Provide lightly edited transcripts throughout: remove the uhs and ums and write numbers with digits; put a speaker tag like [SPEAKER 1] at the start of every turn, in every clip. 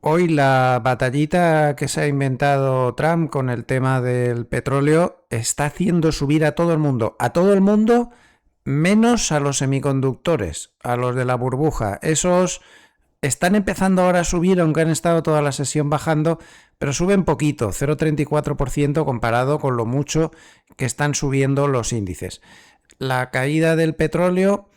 [SPEAKER 1] Hoy la batallita que se ha inventado Trump con el tema del petróleo está haciendo subir a todo el mundo menos a los semiconductores, a los de la burbuja. Esos están empezando ahora a subir, aunque han estado toda la sesión bajando, pero suben poquito, 0,34% comparado con lo mucho que están subiendo los índices. La caída del petróleo,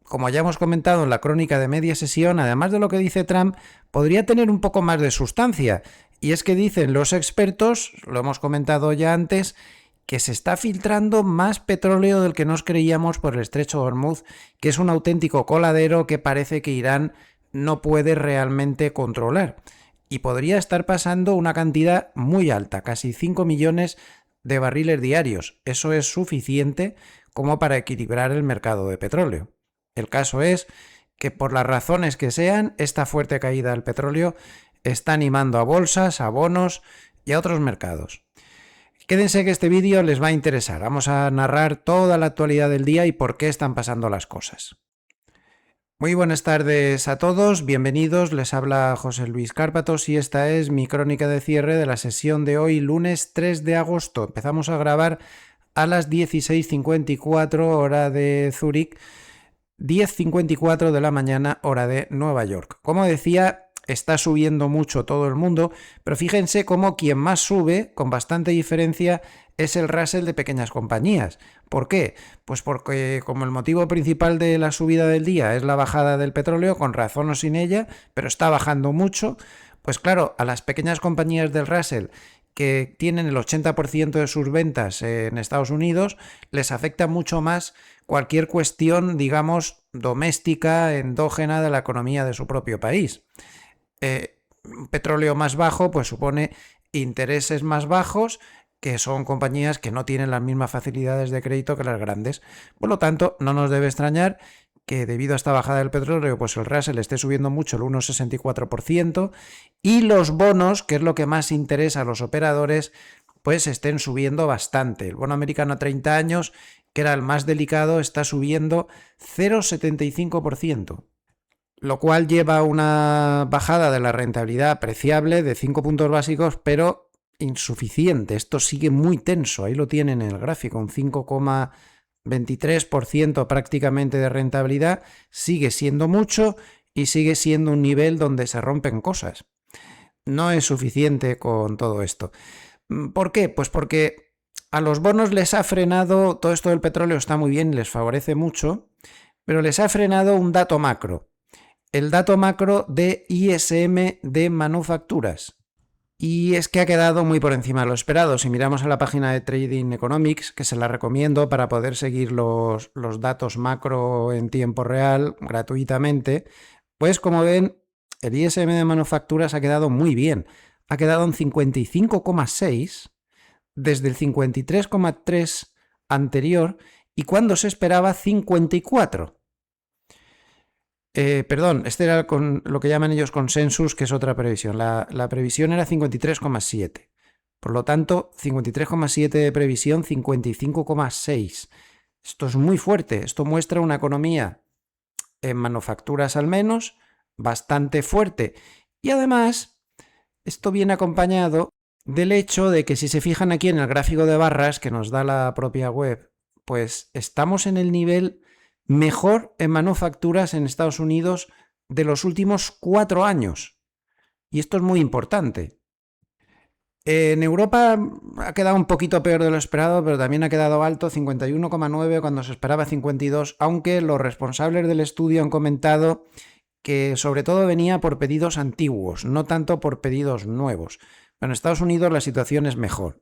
[SPEAKER 1] como ya hemos comentado en la crónica de media sesión, además de lo que dice Trump, podría tener un poco más de sustancia. Y es que dicen los expertos, lo hemos comentado ya antes, que se está filtrando más petróleo del que nos creíamos por el estrecho de Hormuz, que es un auténtico coladero que parece que Irán no puede realmente controlar. Y podría estar pasando una cantidad muy alta, casi 5 millones de barriles diarios. Eso es suficiente como para equilibrar el mercado de petróleo. El caso es que por las razones que sean, esta fuerte caída del petróleo está animando a bolsas, a bonos y a otros mercados. Quédense que este vídeo les va a interesar. Vamos a narrar toda la actualidad del día y por qué están pasando las cosas. Muy buenas tardes a todos, bienvenidos, les habla José Luis Cárpatos y esta es mi crónica de cierre de la sesión de hoy, lunes 3 de agosto. Empezamos a grabar a las 16:54 hora de Zúrich, 10:54 de la mañana hora de Nueva York. Como decía, está subiendo mucho todo el mundo, pero fíjense cómo quien más sube, con bastante diferencia, es el Russell de pequeñas compañías. ¿Por qué? Pues porque como el motivo principal de la subida del día es la bajada del petróleo, con razón o sin ella, pero está bajando mucho, pues claro, a las pequeñas compañías del Russell que tienen el 80% de sus ventas en Estados Unidos, les afecta mucho más cualquier cuestión, digamos, doméstica, endógena de la economía de su propio país. Un petróleo más bajo pues supone intereses más bajos, que son compañías que no tienen las mismas facilidades de crédito que las grandes. Por lo tanto, no nos debe extrañar que debido a esta bajada del petróleo, pues el Russell esté subiendo mucho, el 1,64%, y los bonos, que es lo que más interesa a los operadores, pues estén subiendo bastante. El bono americano a 30 años, que era el más delicado, está subiendo 0,75%. Lo cual lleva a una bajada de la rentabilidad apreciable de 5 puntos básicos, pero insuficiente. Esto sigue muy tenso, ahí lo tienen en el gráfico, un 5,23% prácticamente de rentabilidad, sigue siendo mucho y sigue siendo un nivel donde se rompen cosas. No es suficiente con todo esto. ¿Por qué? Pues porque a los bonos les ha frenado, todo esto del petróleo está muy bien, les favorece mucho, pero les ha frenado un dato macro. El dato macro de ISM de manufacturas. Y es que ha quedado muy por encima de lo esperado. Si miramos a la página de Trading Economics, que se la recomiendo para poder seguir los datos macro en tiempo real gratuitamente, pues como ven, el ISM de manufacturas ha quedado muy bien. Ha quedado en 55,6 desde el 53,3 anterior y cuando se esperaba 54. Perdón, este era con lo que llaman ellos consensus, que es otra previsión. La previsión era 53,7. Por lo tanto, 53,7 de previsión, 55,6. Esto es muy fuerte. Esto muestra una economía, en manufacturas al menos, bastante fuerte. Y además, esto viene acompañado del hecho de que si se fijan aquí en el gráfico de barras que nos da la propia web, pues estamos en el nivel mejor en manufacturas en Estados Unidos de los últimos 4 años. Y esto es muy importante. En Europa ha quedado un poquito peor de lo esperado, pero también ha quedado alto, 51,9 cuando se esperaba 52, aunque los responsables del estudio han comentado que sobre todo venía por pedidos antiguos, no tanto por pedidos nuevos. Pero en Estados Unidos la situación es mejor.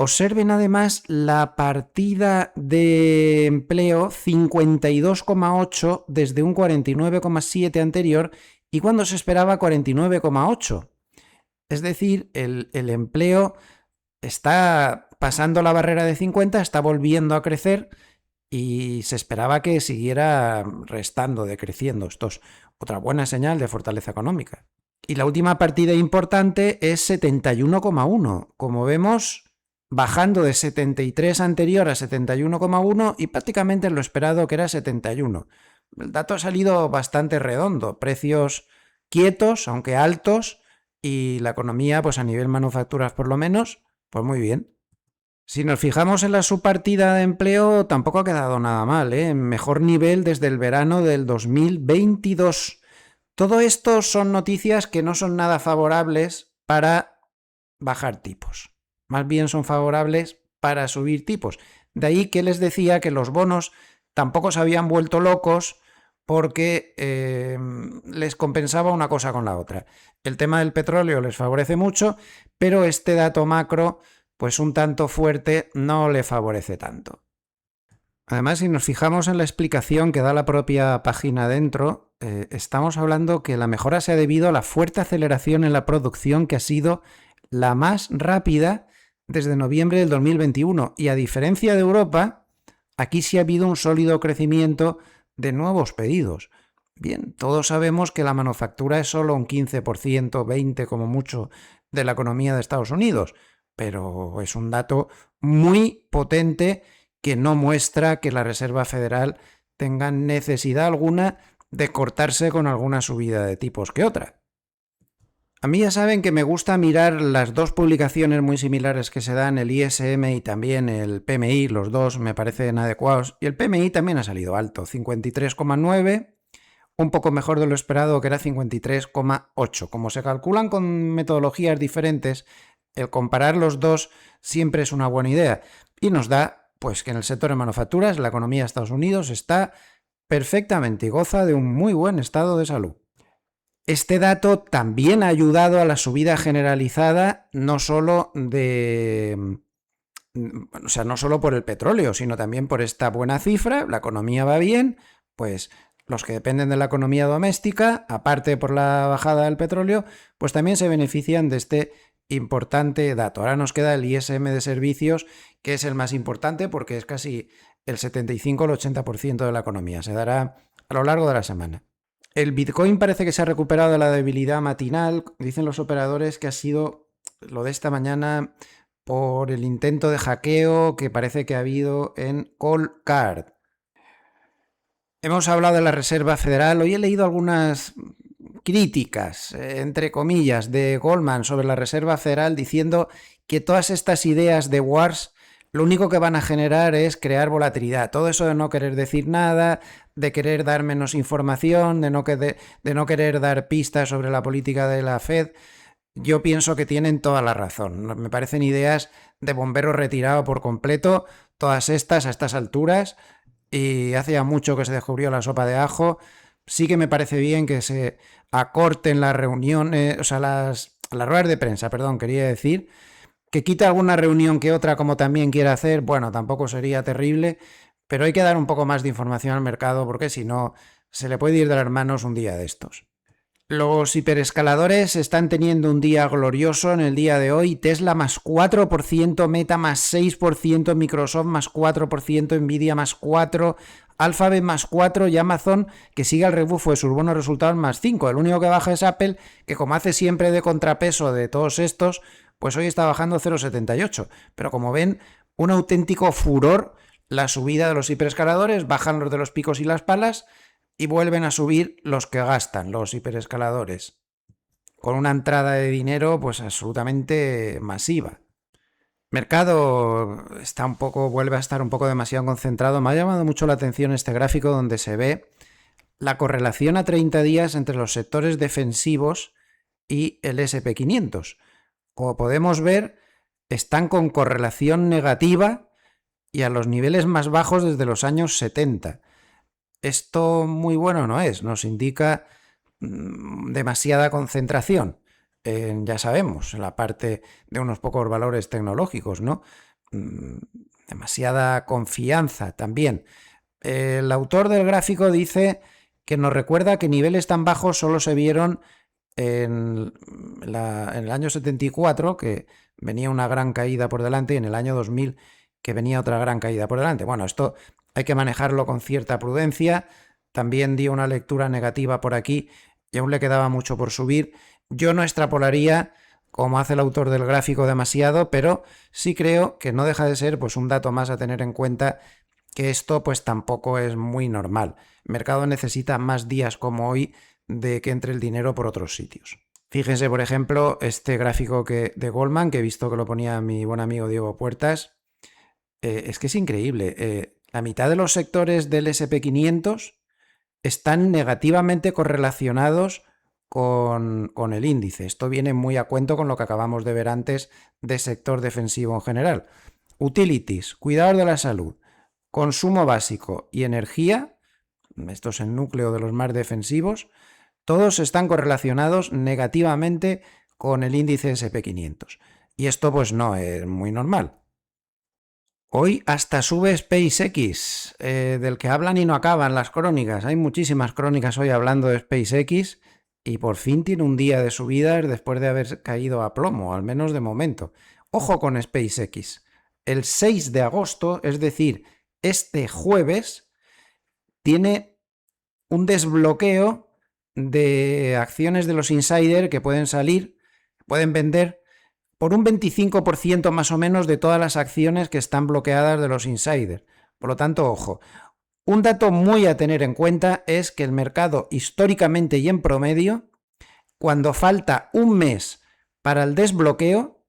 [SPEAKER 1] Observen además la partida de empleo, 52,8 desde un 49,7 anterior y cuando se esperaba 49,8. Es decir, el empleo está pasando la barrera de 50, está volviendo a crecer y se esperaba que siguiera restando, decreciendo. Esto es otra buena señal de fortaleza económica. Y la última partida importante es 71,1. Como vemos, bajando de 73 anterior a 71,1 y prácticamente en lo esperado, que era 71. El dato ha salido bastante redondo, precios quietos, aunque altos, y la economía, pues a nivel manufacturas por lo menos, pues muy bien. Si nos fijamos en la subpartida de empleo, tampoco ha quedado nada mal, ¿eh? Mejor nivel desde el verano del 2022. Todo esto son noticias que no son nada favorables para bajar tipos. Más bien son favorables para subir tipos. De ahí que les decía que los bonos tampoco se habían vuelto locos porque les compensaba una cosa con la otra. El tema del petróleo les favorece mucho, pero este dato macro, pues un tanto fuerte, no le favorece tanto. Además, si nos fijamos en la explicación que da la propia página dentro, estamos hablando que la mejora se ha debido a la fuerte aceleración en la producción que ha sido la más rápida desde noviembre del 2021. Y a diferencia de Europa, aquí sí ha habido un sólido crecimiento de nuevos pedidos. Bien, todos sabemos que la manufactura es solo un 15%, 20% como mucho de la economía de Estados Unidos, pero es un dato muy potente que no muestra que la Reserva Federal tenga necesidad alguna de cortarse con alguna subida de tipos que otra. A mí ya saben que me gusta mirar las dos publicaciones muy similares que se dan, el ISM y también el PMI, los dos me parecen adecuados, y el PMI también ha salido alto, 53,9, un poco mejor de lo esperado que era 53,8. Como se calculan con metodologías diferentes, el comparar los dos siempre es una buena idea y nos da pues que en el sector de manufacturas la economía de Estados Unidos está perfectamente y goza de un muy buen estado de salud. Este dato también ha ayudado a la subida generalizada no solo no solo por el petróleo, sino también por esta buena cifra, la economía va bien, pues los que dependen de la economía doméstica, aparte por la bajada del petróleo, pues también se benefician de este importante dato. Ahora nos queda el ISM de servicios, que es el más importante porque es casi el 75 al 80% de la economía. Se dará a lo largo de la semana. El Bitcoin parece que se ha recuperado de la debilidad matinal. Dicen los operadores que ha sido lo de esta mañana por el intento de hackeo que parece que ha habido en Coldcard. Hemos hablado de la Reserva Federal. Hoy he leído algunas críticas, entre comillas, de Goldman sobre la Reserva Federal diciendo que todas estas ideas de wars lo único que van a generar es crear volatilidad. Todo eso de no querer decir nada, de querer dar menos información, de no querer dar pistas sobre la política de la Fed, yo pienso que tienen toda la razón. Me parecen ideas de bombero retirado por completo, todas estas a estas alturas, y hace ya mucho que se descubrió la sopa de ajo. Sí que me parece bien que se acorten las reuniones, o sea, las ruedas de prensa, perdón, quería decir, que quita alguna reunión que otra como también quiera hacer, bueno, tampoco sería terrible, pero hay que dar un poco más de información al mercado porque si no, se le puede ir de las manos un día de estos. Los hiperescaladores están teniendo un día glorioso en el día de hoy. Tesla más 4%, Meta más 6%, Microsoft más 4%, Nvidia más 4%, Alphabet más 4% y Amazon, que sigue al rebufo de sus buenos resultados, más 5%. El único que baja es Apple, que como hace siempre de contrapeso de todos estos, pues hoy está bajando 0,78. Pero como ven, un auténtico furor la subida de los hiperescaladores, bajan los de los picos y las palas, y vuelven a subir los que gastan, los hiperescaladores, con una entrada de dinero pues absolutamente masiva. Mercado vuelve a estar un poco demasiado concentrado. Me ha llamado mucho la atención este gráfico donde se ve la correlación a 30 días entre los sectores defensivos y el SP500. Como podemos ver, están con correlación negativa y a los niveles más bajos desde los años 70. Esto muy bueno no es, nos indica demasiada concentración, ya sabemos, en la parte de unos pocos valores tecnológicos, ¿no? Demasiada confianza también. El autor del gráfico dice que nos recuerda que niveles tan bajos solo se vieron en el año 74, que venía una gran caída por delante, y en el año 2000, que venía otra gran caída por delante. Bueno, esto hay que manejarlo con cierta prudencia. También dio una lectura negativa por aquí y aún le quedaba mucho por subir. Yo no extrapolaría, como hace el autor del gráfico, demasiado, pero sí creo que no deja de ser pues un dato más a tener en cuenta, que esto pues tampoco es muy normal. El mercado necesita más días como hoy de que entre el dinero por otros sitios. Fíjense, por ejemplo, este gráfico de Goldman, que he visto que lo ponía mi buen amigo Diego Puertas. Es que es increíble. La mitad de los sectores del SP500 están negativamente correlacionados con el índice. Esto viene muy a cuento con lo que acabamos de ver antes de sector defensivo en general. Utilities, cuidado de la salud, consumo básico y energía, esto es el núcleo de los más defensivos, todos están correlacionados negativamente con el índice SP500. Y esto pues no es muy normal. Hoy hasta sube SpaceX, del que hablan y no acaban las crónicas. Hay muchísimas crónicas hoy hablando de SpaceX y por fin tiene un día de subidas después de haber caído a plomo, al menos de momento. Ojo con SpaceX. El 6 de agosto, es decir, este jueves, tiene un desbloqueo de acciones de los insiders que pueden salir, pueden vender por un 25% más o menos de todas las acciones que están bloqueadas de los insiders. Por lo tanto, ojo. Un dato muy a tener en cuenta es que el mercado históricamente y en promedio, cuando falta un mes para el desbloqueo,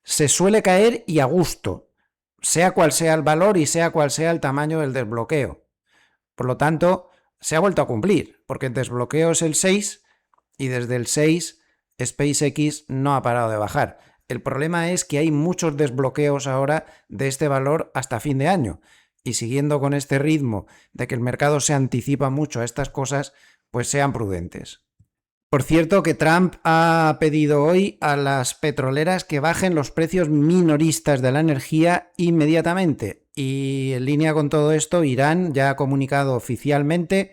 [SPEAKER 1] se suele caer y a gusto, sea cual sea el valor y sea cual sea el tamaño del desbloqueo. Por lo tanto, se ha vuelto a cumplir, porque el desbloqueo es el 6 y desde el 6 SpaceX no ha parado de bajar. El problema es que hay muchos desbloqueos ahora de este valor hasta fin de año. Y siguiendo con este ritmo de que el mercado se anticipa mucho a estas cosas, pues sean prudentes. Por cierto, que Trump ha pedido hoy a las petroleras que bajen los precios minoristas de la energía inmediatamente. Y en línea con todo esto, Irán ya ha comunicado oficialmente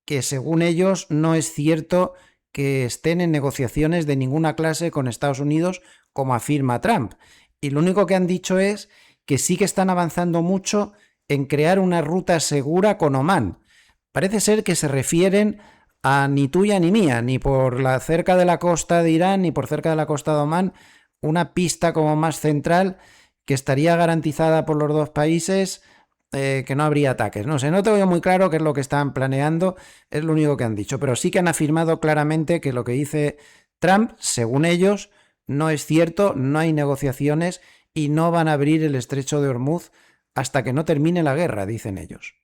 [SPEAKER 1] que según ellos no es cierto que estén en negociaciones de ninguna clase con Estados Unidos, como afirma Trump. Y lo único que han dicho es que sí que están avanzando mucho en crear una ruta segura con Omán. Parece ser que se refieren a ni tuya ni mía, ni por la cerca de la costa de Irán, ni por cerca de la costa de Omán, una pista como más central que estaría garantizada por los dos países, que no habría ataques. No sé, no tengo muy claro qué es lo que están planeando, es lo único que han dicho, pero sí que han afirmado claramente que lo que dice Trump, según ellos, no es cierto, no hay negociaciones y no van a abrir el estrecho de Hormuz hasta que no termine la guerra, dicen ellos.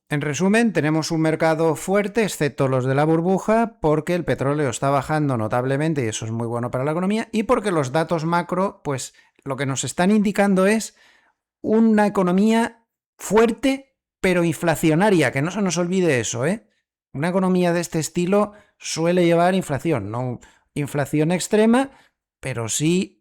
[SPEAKER 1] En resumen, tenemos un mercado fuerte, excepto los de la burbuja, porque el petróleo está bajando notablemente y eso es muy bueno para la economía, y porque los datos macro, pues lo que nos están indicando es una economía fuerte, pero inflacionaria, que no se nos olvide eso, ¿eh? Una economía de este estilo suele llevar inflación, no inflación extrema, pero sí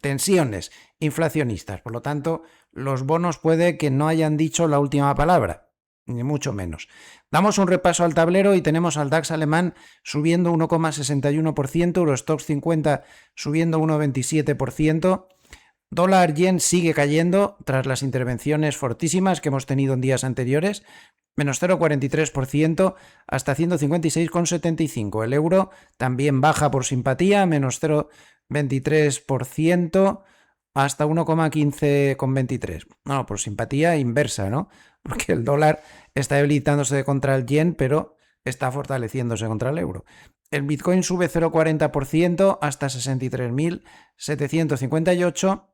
[SPEAKER 1] tensiones inflacionistas. Por lo tanto, los bonos puede que no hayan dicho la última palabra, ni mucho menos. Damos un repaso al tablero y tenemos al DAX alemán subiendo 1,61%, Eurostoxx 50 subiendo 1,27%, dólar yen sigue cayendo tras las intervenciones fortísimas que hemos tenido en días anteriores, menos 0,43% hasta 156,75. El euro también baja por simpatía, menos 0,23% hasta 1,1523. No, por simpatía inversa, ¿no? Porque el dólar está debilitándose contra el yen, pero está fortaleciéndose contra el euro. El Bitcoin sube 0,40% hasta 63.758.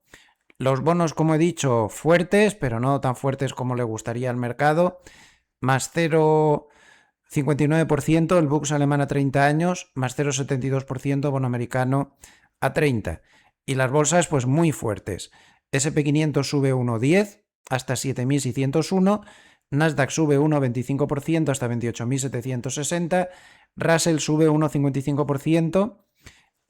[SPEAKER 1] Los bonos, como he dicho, fuertes, pero no tan fuertes como le gustaría al mercado. Más 0,59% el Bux alemán a 30 años, más 0,72% bono americano a 30. Y las bolsas pues muy fuertes. SP500 sube 1,10 hasta 7.601, Nasdaq sube 1,25% hasta 28.760, Russell sube 1,55%,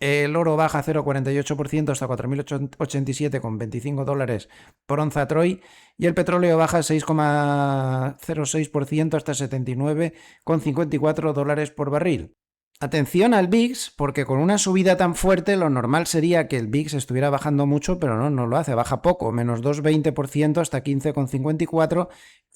[SPEAKER 1] el oro baja 0,48% hasta 4.087,25 dólares por onza Troy y el petróleo baja 6,06% hasta 79,54 dólares por barril. Atención al VIX, porque con una subida tan fuerte lo normal sería que el VIX estuviera bajando mucho, pero no lo hace, baja poco, menos 2,20% hasta 15,54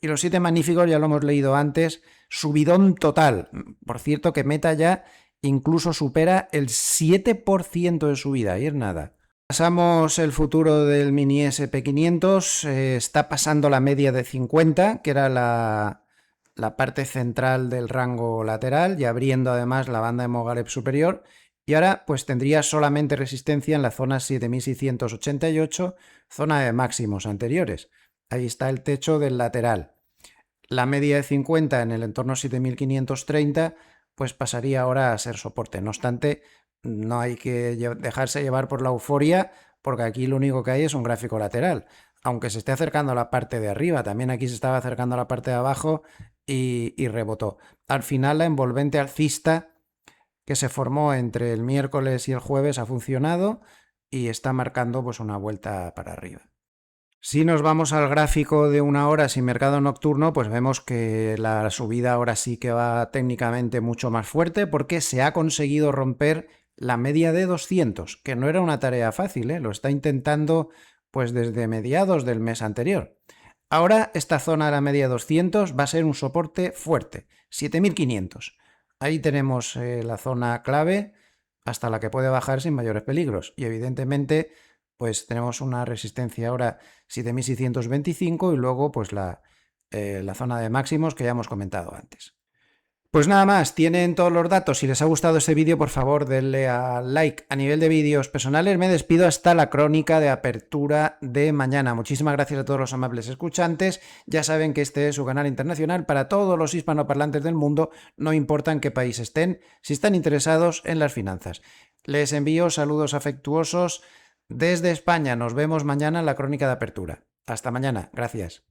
[SPEAKER 1] y los 7 magníficos ya lo hemos leído antes, subidón total. Por cierto que Meta ya incluso supera el 7% de subida, y es nada. Pasamos el futuro del mini SP500, está pasando la media de 50, que era la la parte central del rango lateral y abriendo además la banda de Mogarev superior. Y ahora pues tendría solamente resistencia en la zona 7688, zona de máximos anteriores. Ahí está el techo del lateral. La media de 50 en el entorno 7530 pues pasaría ahora a ser soporte. No obstante, no hay que dejarse llevar por la euforia, porque aquí lo único que hay es un gráfico lateral. Aunque se esté acercando a la parte de arriba, también aquí se estaba acercando a la parte de abajo y rebotó. Al final la envolvente alcista que se formó entre el miércoles y el jueves ha funcionado y está marcando pues una vuelta para arriba. Si nos vamos al gráfico de una hora sin mercado nocturno, pues vemos que la subida ahora sí que va técnicamente mucho más fuerte porque se ha conseguido romper la media de 200, que no era una tarea fácil, ¿eh? Lo está intentando pues desde mediados del mes anterior. Ahora esta zona de la media 200 va a ser un soporte fuerte, 7500. Ahí tenemos la zona clave hasta la que puede bajar sin mayores peligros y evidentemente pues tenemos una resistencia ahora 7625 y luego pues la zona de máximos que ya hemos comentado antes. Pues nada más, tienen todos los datos. Si les ha gustado este vídeo, por favor, denle a like. A nivel de vídeos personales, me despido hasta la crónica de apertura de mañana. Muchísimas gracias a todos los amables escuchantes. Ya saben que este es su canal internacional para todos los hispanoparlantes del mundo, no importa en qué país estén, si están interesados en las finanzas. Les envío saludos afectuosos desde España. Nos vemos mañana en la crónica de apertura. Hasta mañana. Gracias.